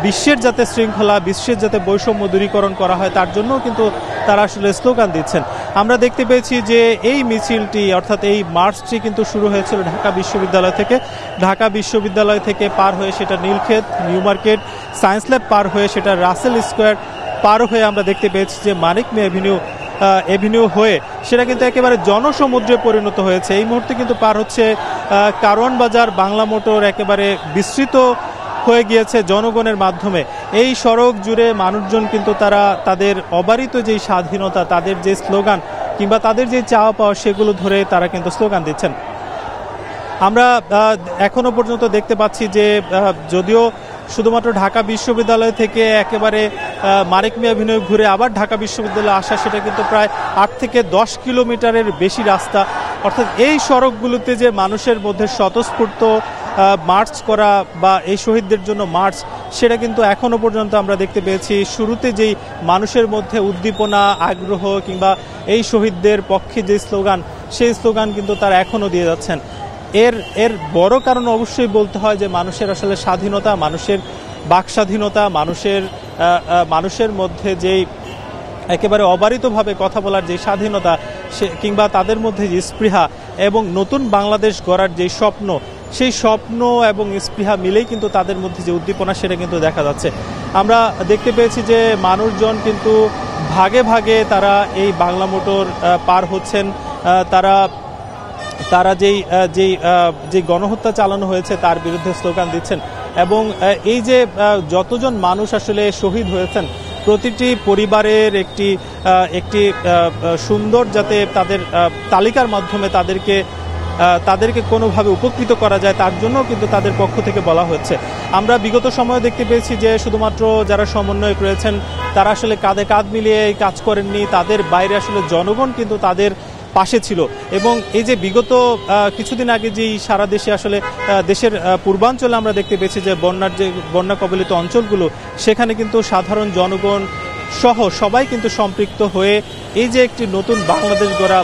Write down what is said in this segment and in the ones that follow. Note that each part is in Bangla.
বিশ্বের যাতে শৃঙ্খলা, বিশ্বের যাতে বৈষম্য দূরীকরণ করা হয় তার জন্য কিন্তু তারা আসলে স্লোগান দিচ্ছেন। আমরা দেখতে পেয়েছি যে এই মিছিলটি অর্থাৎ এই মার্চটি কিন্তু শুরু হয়েছিল ঢাকা বিশ্ববিদ্যালয় থেকে। ঢাকা বিশ্ববিদ্যালয় থেকে পার হয়ে সেটা Nilkhet, New Market, Science Lab পার হয়ে সেটা রাসেল স্কোয়ার পার হয়ে আমরা দেখতে পেয়েছি যে মানিক মিয়া এভিনিউ হয়ে সেটা কিন্তু একেবারে জনসমুদ্রে পরিণত হয়েছে। এই মুহূর্তে কিন্তু পার হচ্ছে কারওয়ান বাজার, বাংলা মোটর, একেবারে বিস্তৃত হয়ে গিয়েছে জনগণের মাধ্যমে। এই সড়ক জুড়ে মানুষজন কিন্তু তারা তাদের অবারিত যেই স্বাধীনতা, তাদের যে স্লোগান কিংবা তাদের যে চাওয়া পাওয়া সেগুলো ধরে তারা কিন্তু স্লোগান দিচ্ছেন। আমরা এখনো পর্যন্ত দেখতে পাচ্ছি যে যদিও শুধুমাত্র ঢাকা বিশ্ববিদ্যালয় থেকে একেবারে মানিক মিয়া এভিনিউ ঘুরে আবার ঢাকা বিশ্ববিদ্যালয়ে আসা সেটা কিন্তু প্রায় 8 থেকে 10 কিলোমিটারের বেশি রাস্তা। অর্থাৎ এই সড়কগুলোতে যে মানুষের মধ্যে স্বতঃস্ফূর্ত মার্চ করা বা এই শহীদদের জন্য মার্চ, সেটা কিন্তু এখনো পর্যন্ত আমরা দেখতে পেয়েছি। শুরুতে যেই মানুষের মধ্যে উদ্দীপনা, আগ্রহ কিংবা এই শহীদদের পক্ষে যে স্লোগান, সেই স্লোগান কিন্তু তারা এখনো দিয়ে যাচ্ছেন। এর বড় কারণ অবশ্যই বলতে হয় যে মানুষের আসলে স্বাধীনতা, মানুষের বাক স্বাধীনতা, মানুষের মধ্যে যেই একেবারে অবারিতভাবে কথা বলার যে স্বাধীনতা, সে কিংবা তাদের মধ্যে যে স্পৃহা এবং নতুন বাংলাদেশ গড়ার যে স্বপ্ন, সেই স্বপ্ন এবং স্পৃহা মিলেই কিন্তু তাদের মধ্যে যে উদ্দীপনা সেটা কিন্তু দেখা যাচ্ছে। আমরা দেখতে পেয়েছি যে মানুষজন কিন্তু ভাগে ভাগে তারা এই বাংলা মোটর পার হচ্ছেন। তারা যেই গণহত্যা চালানো হয়েছে তার বিরুদ্ধে স্লোগান দিচ্ছেন। এবং এই যে যতজন মানুষ আসলে শহীদ হয়েছেন, প্রতিটি পরিবারের একটি সুন্দর যাতে তাদের তালিকার মাধ্যমে তাদেরকে কোনোভাবে উপকৃত করা যায় তার জন্য কিন্তু তাদের পক্ষ থেকে বলা হচ্ছে। আমরা বিগত সময়ে দেখতে পেয়েছি যে শুধুমাত্র যারা সমন্বয়ক রয়েছেন তারা আসলে কাঁধে কাঁধ মিলিয়ে কাজ করেননি, তাদের বাইরে আসলে জনগণ কিন্তু তাদের পাশে ছিল। এবং এই যে বিগত কিছুদিন আগে যেই সারা দেশে আসলে দেশের পূর্বাঞ্চলে আমরা দেখতে পেয়েছি যে বন্যা কবলিত অঞ্চলগুলো, সেখানে কিন্তু সাধারণ জনগণ সহ সবাই কিন্তু সম্পৃক্ত হয়ে এই যে একটি নতুন বাংলাদেশ গড়া,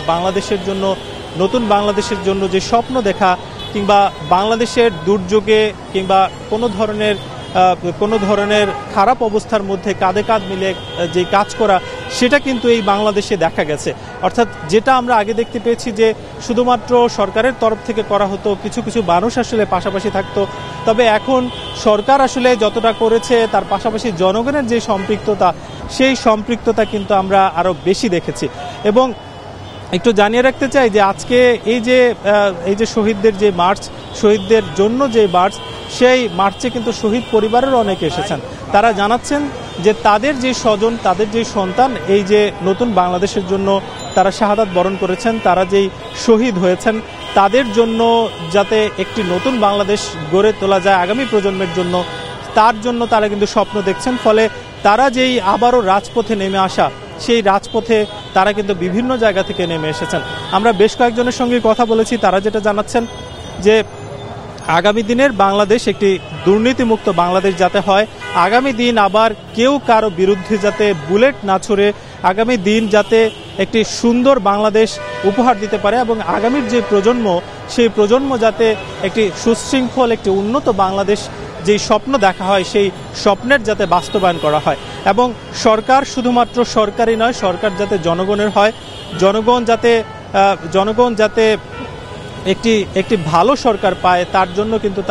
নতুন বাংলাদেশের জন্য যে স্বপ্ন দেখা কিংবা বাংলাদেশের দুর্যোগে কিংবা কোনো ধরনের খারাপ অবস্থার মধ্যে কাঁধে কাঁধ মিলে যে কাজ করা, সেটা কিন্তু এই বাংলাদেশে দেখা গেছে। অর্থাৎ যেটা আমরা আগে দেখতে পেয়েছি যে শুধুমাত্র সরকারের তরফ থেকে করা হতো, কিছু কিছু মানুষ আসলে পাশাপাশি থাকতো, তবে এখন সরকার আসলে যতটা করেছে তার পাশাপাশি জনগণের যে সম্পৃক্ততা, সেই সম্পৃক্ততা কিন্তু আমরা আরো বেশি দেখেছি। এবং একটু জানিয়ে রাখতে চাই যে আজকে এই যে শহীদদের যে মার্চ, শহীদদের জন্য যে মার্চ, সেই মার্চে কিন্তু শহীদ পরিবারের অনেকে এসেছেন। তারা জানাচ্ছেন যে তাদের যে স্বজন, তাদের যে সন্তান এই যে নতুন বাংলাদেশের জন্য তারা শাহাদাত বরণ করেছেন, তারা যেই শহীদ হয়েছেন, তাদের জন্য যাতে একটি নতুন বাংলাদেশ গড়ে তোলা যায় আগামী প্রজন্মের জন্য, তার জন্য তারা কিন্তু স্বপ্ন দেখছেন। ফলে তারা যেই আবারও রাজপথে নেমে আসা, সেই রাজপথে তারা কিন্তু বিভিন্ন জায়গা থেকে নেমে এসেছেন। আমরা বেশ কয়েকজনের সঙ্গে কথা বলেছি, তারা যেটা জানাচ্ছেন যে আগামী দিনের বাংলাদেশ একটি দুর্নীতিমুক্ত বাংলাদেশ যাতে হয়, আগামী দিন আবার কেউ কারো বিরুদ্ধে যাতে বুলেট না ছুড়ে, আগামী দিন যাতে একটি সুন্দর বাংলাদেশ উপহার দিতে পারে এবং আগামীর যে প্রজন্ম, সেই প্রজন্ম যাতে একটি সুশৃঙ্খল, একটি উন্নত বাংলাদেশ যেই স্বপ্ন দেখা হয়, সেই স্বপ্নের যাতে বাস্তবায়ন করা হয়। এবং সরকার শুধুমাত্র সরকারি নয়, সরকার যাতে জনগণের হয়, জনগণ যাতে একটি ভালো সরকার পায়, তার জন্য কিন্তু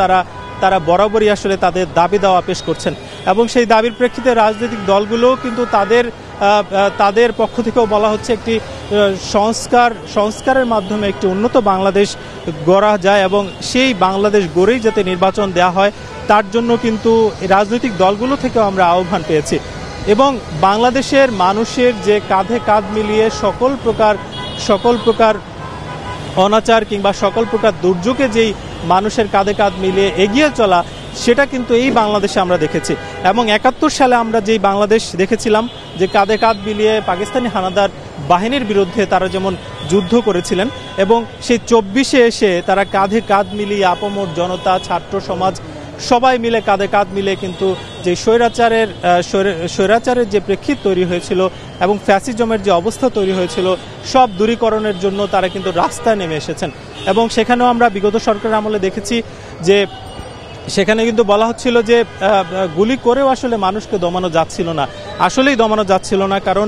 তারা বরাবরই আসলে তাদের দাবি দাওয়া পেশ করছেন। এবং সেই দাবির প্রেক্ষিতে রাজনৈতিক দলগুলোও কিন্তু তাদের পক্ষ থেকেও বলা হচ্ছে একটি সংস্কারের মাধ্যমে একটি উন্নত বাংলাদেশ গড়া যায় এবং সেই বাংলাদেশ গড়েই যাতে নির্বাচন দেওয়া হয়, তার জন্য কিন্তু রাজনৈতিক দলগুলো থেকেও আমরা আহ্বান পেয়েছি। এবং বাংলাদেশের মানুষের যে কাঁধে কাঁধ মিলিয়ে সকল প্রকার অনাচার কিংবা সকল প্রকার দুর্যোগে যেই মানুষের কাঁধে কাঁধ মিলিয়ে এগিয়ে চলা, সেটা কিন্তু এই বাংলাদেশে আমরা দেখেছি। এবং ৭১ সালে আমরা যেই বাংলাদেশ দেখেছিলাম যে কাঁধে কাঁধ মিলিয়ে পাকিস্তানি হানাদার বাহিনীর বিরুদ্ধে তারা যেমন যুদ্ধ করেছিলেন, এবং সেই ২৪-এ এসে তারা কাঁধে কাঁধ মিলিয়ে আপামর জনতা, ছাত্র সমাজ সবাই মিলে কাঁধে কাঁধ মিলে কিন্তু যে স্বৈরাচারের যে প্রেক্ষিত তৈরি হয়েছিল এবং ফ্যাসিজমের যে অবস্থা তৈরি হয়েছিল, সব দূরীকরণের জন্য তারা কিন্তু রাস্তায় নেমে এসেছেন। এবং সেখানেও আমরা বিগত সরকারের আমলে দেখেছি যে সেখানে কিন্তু বলা হচ্ছিল যে গুলি করেও আসলে মানুষকে দমানো যাচ্ছিল না, আসলেই দমানো যাচ্ছিল না, কারণ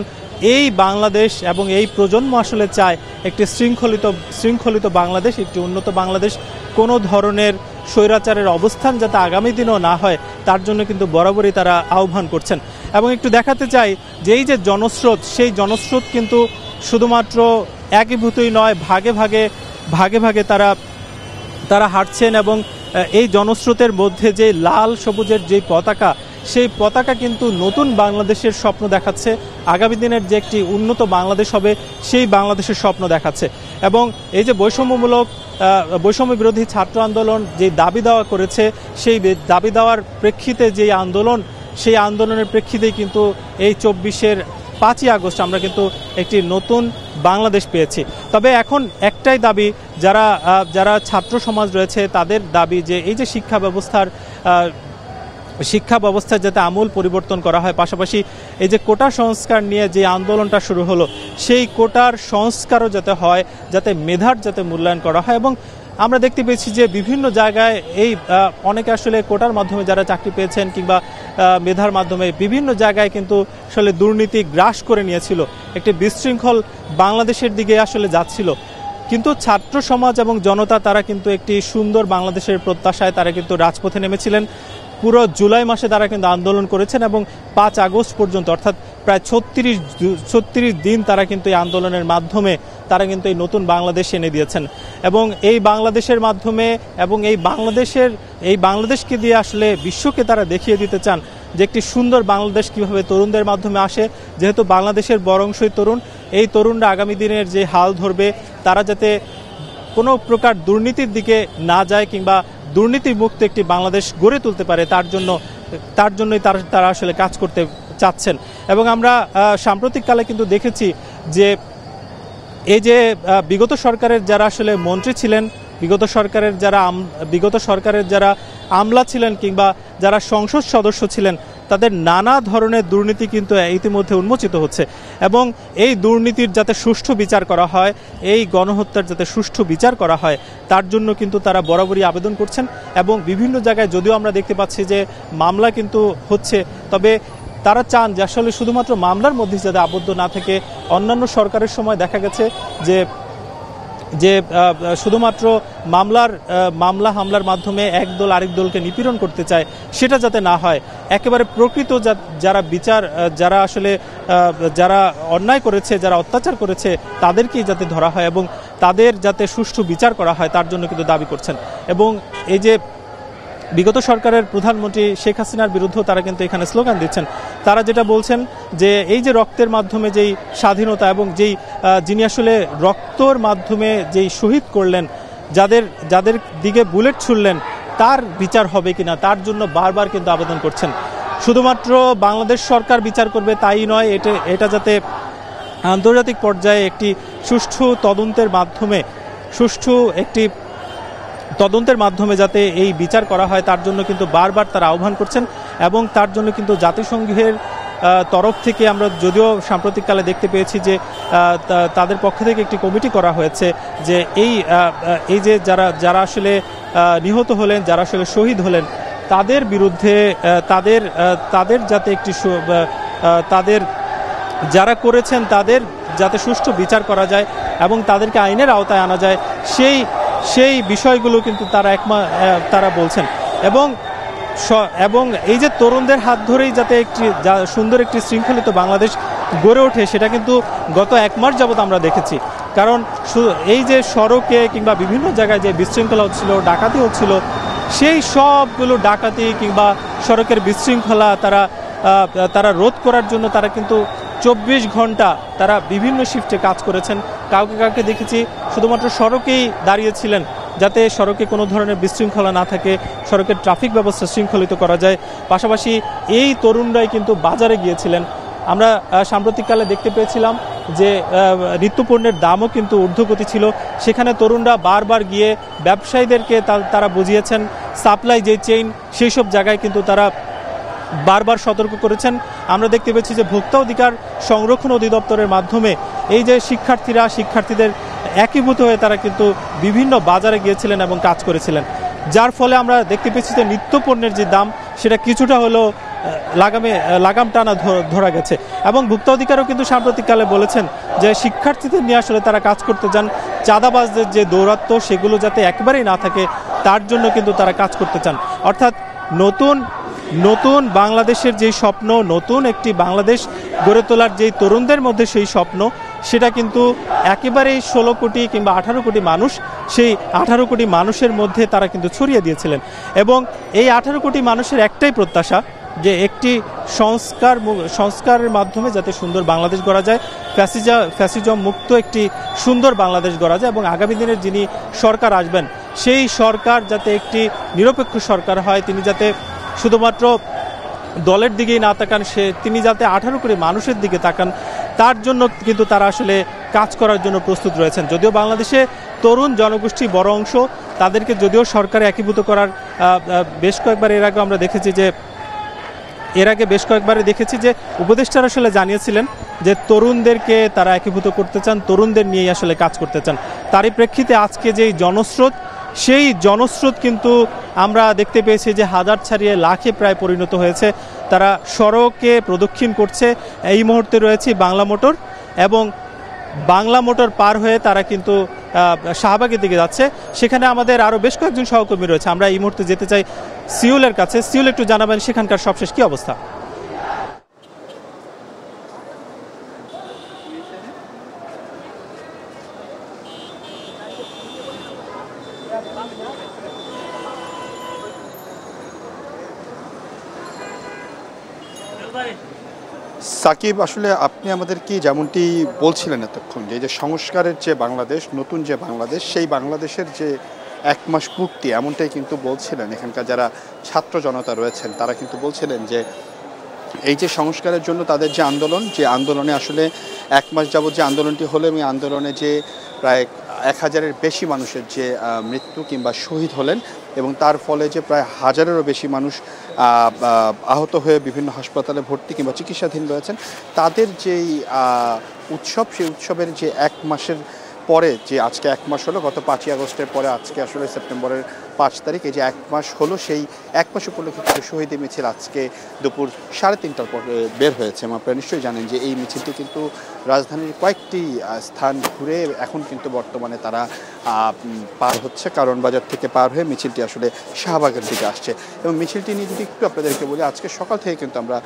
এই বাংলাদেশ এবং এই প্রজন্ম আসলে চায় একটি শৃঙ্খলিত বাংলাদেশ, একটি উন্নত বাংলাদেশ। কোনো ধরনের স্বৈরাচারের অবস্থান যাতে আগামী দিনেও না হয় তার জন্য কিন্তু বরাবরই তারা আহ্বান করছেন। এবং একটু দেখাতে চাই যে এই যে জনস্রোত, সেই জনস্রোত কিন্তু শুধুমাত্র একীভূতই নয়, ভাগে ভাগে তারা হাঁটছেন। এবং এই জনস্রোতের মধ্যে যে লাল সবুজের যে পতাকা, সেই পতাকা কিন্তু নতুন বাংলাদেশের স্বপ্ন দেখাচ্ছে, আগামী দিনের যে একটি উন্নত বাংলাদেশ হবে সেই বাংলাদেশের স্বপ্ন দেখাচ্ছে। এবং এই যে বৈষম্য বিরোধী ছাত্র আন্দোলন যে দাবি দেওয়া করেছে, সেই দাবি দেওয়ার প্রেক্ষিতে যে আন্দোলন, সেই আন্দোলনের প্রেক্ষিতেই কিন্তু এই 24-এর 5ই আগস্ট আমরা কিন্তু একটি নতুন বাংলাদেশ পেয়েছি। তবে এখন একটাই দাবি, যারা ছাত্র সমাজ রয়েছে তাদের দাবি যে এই যে শিক্ষা ব্যবস্থায় যাতে আমূল পরিবর্তন করা হয়, পাশাপাশি এই যে কোটা সংস্কার নিয়ে যে আন্দোলনটা শুরু হলো, সেই কোটার সংস্কারও যাতে হয়, যাতে মেধার যাতে মূল্যায়ন করা হয়। এবং আমরা দেখতে পেয়েছি যে বিভিন্ন জায়গায় এই অনেকে আসলে কোটার মাধ্যমে যারা চাকরি পেয়েছেন কিংবা মেধার মাধ্যমে বিভিন্ন জায়গায় কিন্তু আসলে দুর্নীতি গ্রাস করে নিয়েছিল, একটি বিশৃঙ্খল বাংলাদেশের দিকে আসলে যাচ্ছিল। কিন্তু ছাত্র সমাজ এবং জনতা তারা কিন্তু একটি সুন্দর বাংলাদেশের প্রত্যাশায় তারা কিন্তু রাজপথে নেমেছিলেন। পুরো জুলাই মাসে তারা কিন্তু আন্দোলন করেছেন এবং 5 আগস্ট পর্যন্ত, অর্থাৎ প্রায় 36 দিন তারা কিন্তু এই আন্দোলনের মাধ্যমে তারা কিন্তু এই নতুন বাংলাদেশ এনে দিয়েছেন। এবং এই বাংলাদেশের মাধ্যমে এবং এই বাংলাদেশকে দিয়ে আসলে বিশ্বকে তারা দেখিয়ে দিতে চান যে একটি সুন্দর বাংলাদেশ কিভাবে তরুণদের মাধ্যমে আসে। যেহেতু বাংলাদেশের বড় অংশই তরুণ, এই তরুণরা আগামী দিনের যে হাল ধরবে, তারা যাতে কোনো প্রকার দুর্নীতির দিকে না যায় কিংবা দুর্নীতি মুক্ত একটি বাংলাদেশ গড়ে তুলতে পারে, তার জন্যই তারা আসলে কাজ করতে চাচ্ছেন। এবং আমরা সাম্প্রতিককালে কিন্তু দেখেছি যে এই যে বিগত সরকারের যারা আসলে মন্ত্রী ছিলেন, বিগত সরকারের যারা আমলা ছিলেন কিংবা যারা সংসদ সদস্য ছিলেন, তাদের নানা ধরনের দুর্নীতি কিন্তু ইতিমধ্যে উন্মোচিত হচ্ছে। এবং এই দুর্নীতির যাতে সুষ্ঠু বিচার করা হয়, এই গণহত্যার যাতে সুষ্ঠু বিচার করা হয়, তার জন্য কিন্তু তারা বরাবরই আবেদন করছেন। এবং বিভিন্ন জায়গায় যদিও আমরা দেখতে পাচ্ছি যে মামলা কিন্তু হচ্ছে, তবে তারা চান যে আসলে শুধুমাত্র মামলার মধ্যে যাতে আবদ্ধ না থেকে অন্যান্য সরকারের সময় দেখা গেছে যে শুধুমাত্র মামলা হামলার মাধ্যমে এক দল আরেক দলকে নিপীড়ন করতে চায়, সেটা যাতে না হয়। একেবারে প্রকৃত যারা অন্যায় করেছে, যারা অত্যাচার করেছে, তাদেরকেই যাতে ধরা হয় এবং তাদের যাতে সুষ্ঠু বিচার করা হয়, তার জন্য কিন্তু দাবি করছেন। এবং এই যে বিগত সরকারের প্রধানমন্ত্রী শেখ হাসিনার বিরুদ্ধেও তারা কিন্তু এখানে স্লোগান দিচ্ছেন। তারা যেটা বলছেন যে এই যে রক্তের মাধ্যমে যেই স্বাধীনতা এবং যিনি আসলে রক্তর মাধ্যমে যেই শহীদ করলেন, যাদের দিকে বুলেট ছুড়লেন, তার বিচার হবে কিনা তার জন্য বারবার কিন্তু আবেদন করছেন। শুধুমাত্র বাংলাদেশ সরকার বিচার করবে তাই নয়, এটা যাতে আন্তর্জাতিক পর্যায়ে একটি সুষ্ঠু তদন্তের মাধ্যমে যাতে এই বিচার করা হয়, তার জন্য কিন্তু বারবার তারা আহ্বান করছেন। এবং তার জন্য কিন্তু জাতিসংঘের তরফ থেকে আমরা যদিও সাম্প্রতিককালে দেখতে পেয়েছি যে তাদের পক্ষ থেকে একটি কমিটি করা হয়েছে যে এই যে যারা আসলে নিহত হলেন, যারা আসলে শহীদ হলেন, তাদের বিরুদ্ধে তাদের যাতে একটি তাদের যারা করেছেন তাদের যাতে সুষ্ঠু বিচার করা যায় এবং তাদেরকে আইনের আওতায় আনা যায়, সেই বিষয়গুলো কিন্তু তারা বলছেন। এবং এই যে তরুণদের হাত ধরেই যাতে সুন্দর একটি শৃঙ্খলিত বাংলাদেশ গড়ে ওঠে, সেটা কিন্তু গত 1 মাস যাবত আমরা দেখেছি। কারণ এই যে সড়কে কিংবা বিভিন্ন জায়গায় যে বিশৃঙ্খলা হচ্ছিল, ডাকাতি হচ্ছিল, সেই সবগুলো ডাকাতি কিংবা সড়কের বিশৃঙ্খলা তারা রোধ করার জন্য তারা কিন্তু 24 ঘন্টা তারা বিভিন্ন শিফটে কাজ করেছেন। কাউকে দেখেছি শুধুমাত্র সড়কেই দাঁড়িয়েছিলেন যাতে সড়কে কোনো ধরনের বিশৃঙ্খলা না থাকে, সড়কের ট্রাফিক ব্যবস্থা শৃঙ্খলিত করা যায়। পাশাপাশি এই তরুণরাই কিন্তু বাজারে গিয়েছিলেন। আমরা সাম্প্রতিককালে দেখতে পেয়েছিলাম যে নিত্যপণ্যের দামও কিন্তু ঊর্ধ্বগতি ছিল, সেখানে তরুণরা বারবার গিয়ে ব্যবসায়ীদেরকে তারা বুঝিয়েছেন, সাপ্লাই যে চেইন, সেই সব জায়গায় কিন্তু তারা বারবার সতর্ক করেছেন। আমরা দেখতে পেয়েছি যে ভোক্তা অধিকার সংরক্ষণ অধিদপ্তরের মাধ্যমে এই যে শিক্ষার্থীদের একীভূত হয়ে তারা কিন্তু বিভিন্ন বাজারে গিয়েছিলেন এবং কাজ করেছিলেন। যার ফলে আমরা দেখতে পেয়েছি যে নিত্যপণ্যের যে দাম সেটা কিছুটা হলেও লাগাম টানা ধরা গেছে। এবং ভোক্তা অধিকারও কিন্তু সাম্প্রতিককালে বলেছেন যে শিক্ষার্থীদের নিয়ে আসলে তারা কাজ করতে চান, চাঁদাবাজদের যে দৌরাত্ম্য সেগুলো যাতে একেবারেই না থাকে তার জন্য কিন্তু তারা কাজ করতে চান। অর্থাৎ নতুন বাংলাদেশের যে স্বপ্ন, নতুন একটি বাংলাদেশ গড়ে তোলার যেই তরুণদের মধ্যে সেই স্বপ্ন, সেটা কিন্তু একেবারেই 16 কোটি কিংবা 18 কোটি মানুষ, সেই 18 কোটি মানুষের মধ্যে তারা কিন্তু ছড়িয়ে দিয়েছিলেন। এবং এই 18 কোটি মানুষের একটাই প্রত্যাশা যে একটি সংস্কারের মাধ্যমে যাতে সুন্দর বাংলাদেশ গড়া যায়, ফ্যাসিজম মুক্ত একটি সুন্দর বাংলাদেশ গড়া যায়, এবং আগামী দিনের যিনি সরকার আসবেন সেই সরকার যাতে একটি নিরপেক্ষ সরকার হয়, তিনি যাতে শুধুমাত্র দলের দিকেই না তাকান, তিনি যাতে 18 কোটি মানুষের দিকে তাকান, তার জন্য কিন্তু তারা আসলে কাজ করার জন্য প্রস্তুত রয়েছেন। যদিও বাংলাদেশে তরুণ জনগোষ্ঠী বড় অংশ, তাদেরকে যদিও সরকারে একীভূত করার বেশ কয়েকবার এর আগে দেখেছি যে উপদেষ্টারা আসলে জানিয়েছিলেন যে তরুণদেরকে তারা একীভূত করতে চান, তরুণদের নিয়েই আসলে কাজ করতে চান। তারই প্রেক্ষিতে আজকে যেই জনস্রোত, সেই জনস্রোত কিন্তু আমরা দেখতে পেয়েছি যে হাজার ছাড়িয়ে লাখে প্রায় পরিণত হয়েছে। তারা সড়কে প্রদক্ষিণ করছে। এই মুহূর্তে রয়েছে বাংলা মোটর, এবং বাংলা মোটর পার হয়ে তারা কিন্তু শাহবাগের দিকে যাচ্ছে। সেখানে আমাদের আরও বেশ কয়েকজন সহকর্মী রয়েছে। আমরা এই মুহূর্তে যেতে চাই সিউলের কাছে। সিউল, একটু জানাবেন সেখানকার সবশেষ কি অবস্থা? সাকিব, আসলে আপনি আমাদেরকে যেমনটি বলছিলেন এতক্ষণ যে সংস্কারের যে বাংলাদেশ, নতুন যে বাংলাদেশ, সেই বাংলাদেশের যে 1 মাস পূর্তি, এমনটাই কিন্তু বলছিলেন এখানকার যারা ছাত্র জনতা রয়েছেন। তারা কিন্তু বলছিলেন যে এই যে সংস্কারের জন্য তাদের যে আন্দোলনে আসলে 1 মাস যাবত যে আন্দোলনটি হলো, এবং আন্দোলনে যে প্রায় 1000-এর বেশি মানুষের যে মৃত্যু কিংবা শহীদ হলেন, এবং তার ফলে যে প্রায় 1000-এরও বেশি মানুষ আহত হয়ে বিভিন্ন হাসপাতালে ভর্তি কিংবা চিকিৎসাধীন রয়েছেন, তাদের যেই উৎসব, সেই উৎসবের যে 1 মাসের পরে, যে আজকে 1 মাস হলো, গত 5ই আগস্টের পরে আজকে আসলে সেপ্টেম্বরের 5 তারিখ, এই যে 1 মাস হলো, সেই 1 মাস উপলক্ষে শহীদ মিছিল আজকে দুপুর 3:30টার পরে বের হয়েছে। এবং আপনারা নিশ্চয়ই জানেন যে এই মিছিলটি কিন্তু রাজধানীর কয়েকটি স্থান ঘুরে এখন কিন্তু বর্তমানে তারা পার হচ্ছে, কারণ বাজার থেকে পার হয়ে মিছিলটি আসলে শাহবাগের দিকে আসছে। এবং মিছিলটি নিয়ে যদি একটু আপনাদেরকে বলি, আজকে সকাল থেকে কিন্তু আমরা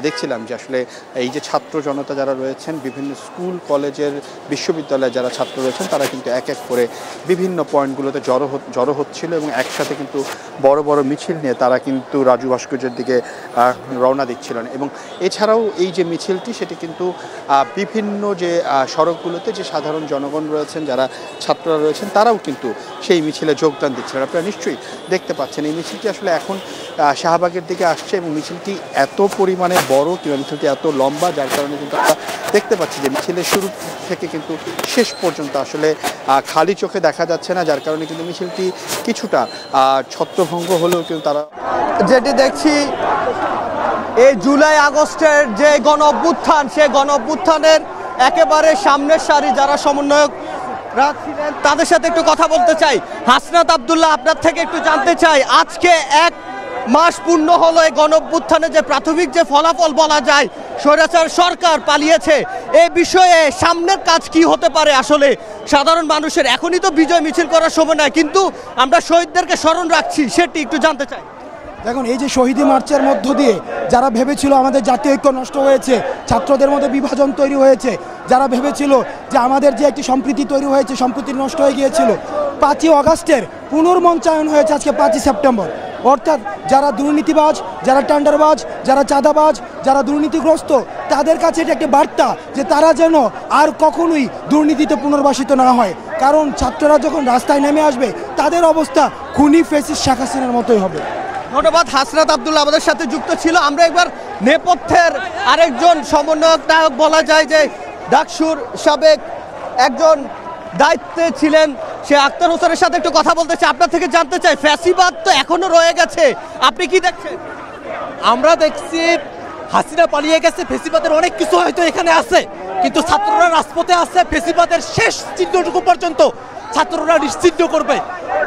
দেখছিলাম যে আসলে এই যে ছাত্র জনতা যারা রয়েছেন, বিভিন্ন স্কুল কলেজের বিশ্ববিদ্যালয়ের যারা ছাত্র রয়েছেন, তারা কিন্তু এক এক করে বিভিন্ন পয়েন্টগুলোতে জড়ো হচ্ছিল, এবং একসাথে কিন্তু বড় বড় মিছিল নিয়ে তারা কিন্তু রাজু ভাস্কর্যের দিকে রওনা দিচ্ছিলেন। এবং এছাড়াও এই যে মিছিলটি, সেটি কিন্তু বিভিন্ন যে সড়কগুলোতে যে সাধারণ জনগণ রয়েছেন, যারা ছাত্ররা রয়েছেন, তারাও কিন্তু সেই মিছিলে যোগদান দিচ্ছিলেন। আপনারা নিশ্চয়ই দেখতে পাচ্ছেন এই মিছিলটি আসলে এখন শাহবাগের দিকে আসছে, এবং মিছিলটি এত পরিমাণে বড় কিংবা মিছিলটি এত লম্বা, যার কারণে কিন্তু আমরা দেখতে পাচ্ছি যে মিছিলের শুরু থেকে কিন্তু শেষ পর্যন্ত আসলে খালি চোখে দেখা যাচ্ছে না, যার কারণে কিন্তু মিছিলটি কিছুটা ছত্রভঙ্গ হলেও কিন্তু তারা যেটি দেখছি এই জুলাই আগস্টের যে গণ অভ্যুত্থান, সেই গণ অভ্যুত্থানের একেবারে সামনের সারি যারা সমন্বয়করা ছিলেন, তাদের সাথে একটু কথা বলতে চাই। হাসনাত আব্দুল্লাহ, আপনার থেকে একটু জানতে চাই, আজকে 1 মাস পূর্ণ হলো এই গণ অভ্যুত্থানে যে প্রাথমিক যে ফলাফল বলা যায়, স্বৈরাচার সরকার পালিয়েছে, এই বিষয়ে সামনের কাজ কি হতে পারে? আসলে সাধারণ মানুষের এখনই তো বিজয় মিছিল করার সময় নয়, কিন্তু আমরা শহীদদেরকে স্মরণ রাখছি, সেটি একটু জানতে চাই। দেখুন, এই যে শহীদি মার্চের মধ্য দিয়ে যারা ভেবেছিল আমাদের জাতীয় ঐক্য নষ্ট হয়েছে, ছাত্রদের মধ্যে বিভাজন তৈরি হয়েছে, যারা ভেবেছিল যে আমাদের যে একটি সম্প্রীতি তৈরি হয়েছে, সম্প্রীতি নষ্ট হয়ে গিয়েছিল, 5ই আগস্টের পুনর্মঞ্চায়ন হয়েছে আজকে 5ই সেপ্টেম্বর। অর্থাৎ যারা দুর্নীতিবাজ, যারা টেন্ডারবাজ, যারা চাঁদাবাজ, যারা দুর্নীতিগ্রস্ত, তাদের কাছে এটা একটি বার্তা যে তারা যেন আর কখনোই দুর্নীতিতে পুনর্বাসিত না হয়। কারণ ছাত্ররা যখন রাস্তায় নেমে আসবে, তাদের অবস্থা খুনি ফেসিস্ট শেখ হাসিনার মতোই হবে। ধন্যবাদ। হাসনাত আব্দুল্লাহ আমাদের সাথে যুক্ত ছিল। আমরা একবার নেপথ্যের আরেকজন সমন্বয়ক নায়ক বলা যায় যে ডাকসুর সাবেক একজন দায়িত্বে ছিলেন, সে আক্তার হোসেনের সাথে একটু কথা বলতে চাই। আপনার থেকে জানতে চাই, ফ্যাসিবাদ তো এখনো রয়ে গেছে, আপনি কি দেখছেন? আমরা দেখছি হাসিনা পালিয়ে গেছে, ফ্যাসিবাদের অনেক কিছু হয়তো এখানে আছে, কিন্তু ছাত্ররা রাজপথে আছে। ফ্যাসিবাদের শেষ চিহ্নটুকু পর্যন্ত ছাত্ররা নিশ্চিহ্ন করবে।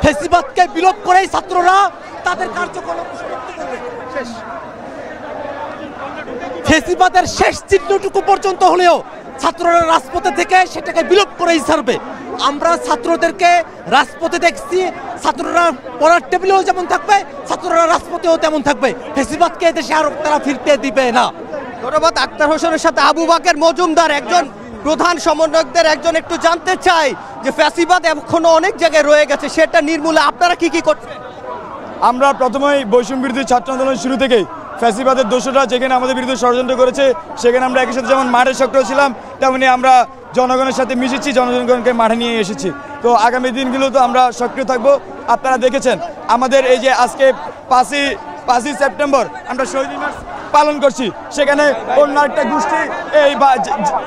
ফেসিবাদকে বিলোপ করেই ছাত্ররা তাদের কার্যকলাপ সমাপ্ত করবে। শেষ ফেসিবাদের শেষ চিহ্নটুকু পর্যন্ত হলেও ছাত্ররা রাজপথে থেকে সেটাকে বিলোপ করেই ছাড়বে। আমরা ছাত্রদেরকে রাজপথে দেখছি, ছাত্ররা পড়ার টেবিলেও যেমন থাকবে, ছাত্ররা রাজপথেও তেমন থাকবে। ফেসিবাদকে দেশে আর তারা ফিরতে দিবে না। ধন্যবাদ। আক্তার হোসেনের সাথে আবু বাকের মজুমদার, একজন প্রধান সমন্বয়কদের একজন, একটু জানতে চাই যে ফ্যাসিবাদ এখনো অনেক জায়গায় রয়ে গেছে, সেটা নির্মূলে আপনারা কি কি করছেন? আমরা প্রথমেই বৈষম্য বিরোধী ছাত্র আন্দোলন শুরু থেকেই ফ্যাসিবাদের দোষরা যেখানে আমাদের বিরুদ্ধে ষড়যন্ত্র করেছে সেখানে আমরা একই সাথে যেমন মাঠে সক্রিয় ছিলাম, তেমনি আমরা জনগণের সাথে মিশেছি, জনগণকে মাঠে নিয়ে এসেছি। তো আগামী দিনগুলো তো আমরা সক্রিয় থাকবো। আপনারা দেখেছেন আমাদের এই যে আজকে 5ই সেপ্টেম্বর আমরা শহীদ মার্চ পালন করছি, সেখানে অন্য একটা গোষ্ঠী এই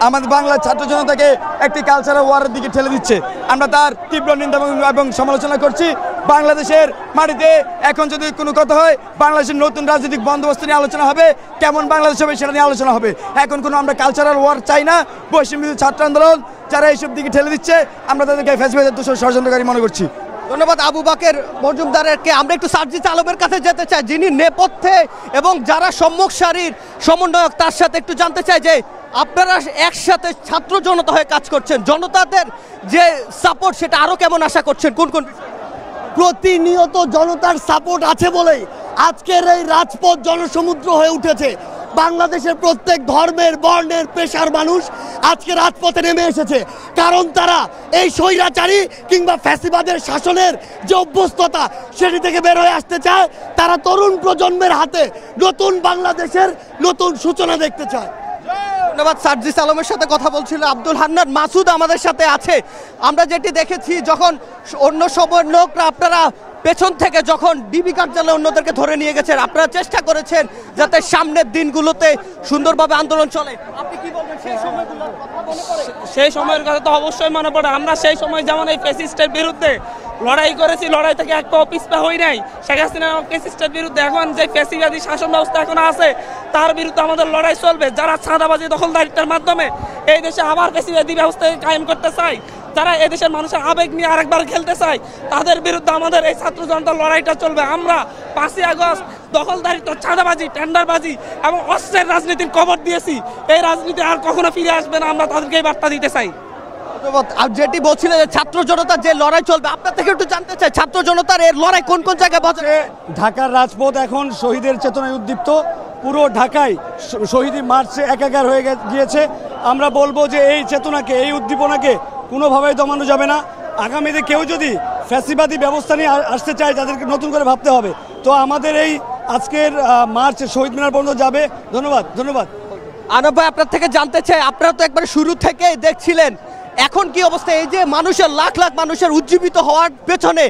আমাদের বাংলার ছাত্র জনতাকে একটি কালচারাল ওয়ারের দিকে ঠেলে দিচ্ছে। আমরা তার তীব্র নিন্দা এবং সমালোচনা করছি। বাংলাদেশের মাটিতে এখন যদি কোনো কথা হয়, বাংলাদেশের নতুন রাজনৈতিক বন্দোবস্ত নিয়ে আলোচনা হবে, কেমন বাংলাদেশ হবে সেটা নিয়ে আলোচনা হবে। এখন কোনো আমরা কালচারাল ওয়ার চাই না। বৈষম্য বিরোধী ছাত্র আন্দোলন যারা এইসব দিকে ঠেলে দিচ্ছে, আমরা তাদেরকে ফ্যাসিবাদের দোষর ষড়যন্ত্রকারী মনে করছি। ধন্যবাদ আবু বাকের মজুমদারকে। আমরা একটু সার্জিস আলমের কাছে যেতে চাই, যিনি নেপথ্যে এবং যারা সম্মুখ সারির সমন্বয়ক, তার সাথে একটু জানতে চাই যে আপনারা একসাথে ছাত্র জনতা হয়ে কাজ করছেন, জনতাদের যে সাপোর্ট সেটা আরো কেমন আশা করছেন, কোন কোন? প্রতিনিয়ত জনতার সাপোর্ট আছে বলেই আজকের এই রাজপথ জনসমুদ্র হয়ে উঠেছে। বাংলাদেশের প্রত্যেক ধর্মের, বর্ণের, পেশার মানুষ আজকে রাজপথে নেমে এসেছে, কারণ তারা এই স্বৈরাচারী কিংবা ফ্যাসিবাদের শাসনের যে অভ্যস্ততা সেটি থেকে বের হয়ে আসতে চায়। তারা তরুণ প্রজন্মের হাতে নতুন বাংলাদেশের নতুন সূচনা দেখতে চায়। ধন্যবাদ। সার্জিস আলমের সাথে কথা বলছিল আব্দুল হান্নান। মাসুদ আমাদের সাথে আছে। আমরা যেটি দেখেছি, যখন অন্য সমন্বয়করা আপনারা পেছন থেকে যখন ডিবি কার্যালয়ে অন্যদেরকে ধরে নিয়ে গেছেন, আপনারা চেষ্টা করেছেন যাতে সামনের দিনগুলোতে সুন্দরভাবে আন্দোলন চলে। আপনি কি বলবেন সেই সময়গুলোর কথা মনে পড়ে? সেই সময়ের কথা তো অবশ্যই মনে পড়ে। আমরা সেই সময় যেমন এই ফ্যাসিস্টের বিরুদ্ধে লড়াই করেছি, লড়াই থেকে এক পাও পিছপা হই নাই। শেখ হাসিনা ফ্যাসিস্টের বিরুদ্ধে এখন যে ফ্যাসিবাদী শাসন ব্যবস্থা এখন আছে তার বিরুদ্ধে আমাদের লড়াই চলবে। যারা চাঁদাবাজি, দখলদারিত্বের মাধ্যমে এই দেশে আবার ফ্যাসিবাদী ব্যবস্থা কায়েম করতে চায়, যারা এদেশের মানুষের আবেগ নিয়ে আরেকবার খেলতে চায়, তাদের বিরুদ্ধে আমাদের এই ছাত্র জনতার লড়াইটা চলবে। আমরা 5ই আগস্ট দখলদারিত্ব, চাঁদাবাজি, টেন্ডারবাজি এবং অস্ত্রের রাজনীতির কবর দিয়েছি। এই রাজনীতি আর কখনো ফিরে আসবে না, আমরা তাদেরকে এই বার্তা দিতে চাই। আর যেটি বলছিলেন যে ছাত্র জনতার যে লড়াই চলবে, আপনার থেকে একটু জানতে চাই ছাত্র জনতার এর লড়াই কোন কোন জায়গায় বসে? ঢাকার রাজপথ এখন শহীদের চেতনায় উদ্দীপ্ত। পুরো ঢাকায় শহীদ মার্চে একাকার হয়ে গিয়েছে। আমরা বলবো যে এই চেতনাকে, এই উদ্দীপনাকে কোনোভাবেই দমানো যাবে না। আগামীতে কেউ যদি ফ্যাসিবাদী ব্যবস্থা নিয়ে আসতে চায়, তাদেরকে নতুন করে ভাবতে হবে। তো আমাদের এই আজকের মার্চ শহীদ মিনার পর্যন্ত যাবে। ধন্যবাদ। আনব ভাই, আপনার থেকে জানতে চাই, আপনারা তো একবার শুরু থেকেই দেখছিলেন, এখন কি অবস্থা? এই যে মানুষের লাখ লাখ মানুষের উজ্জীবিত হওয়ার পেছনে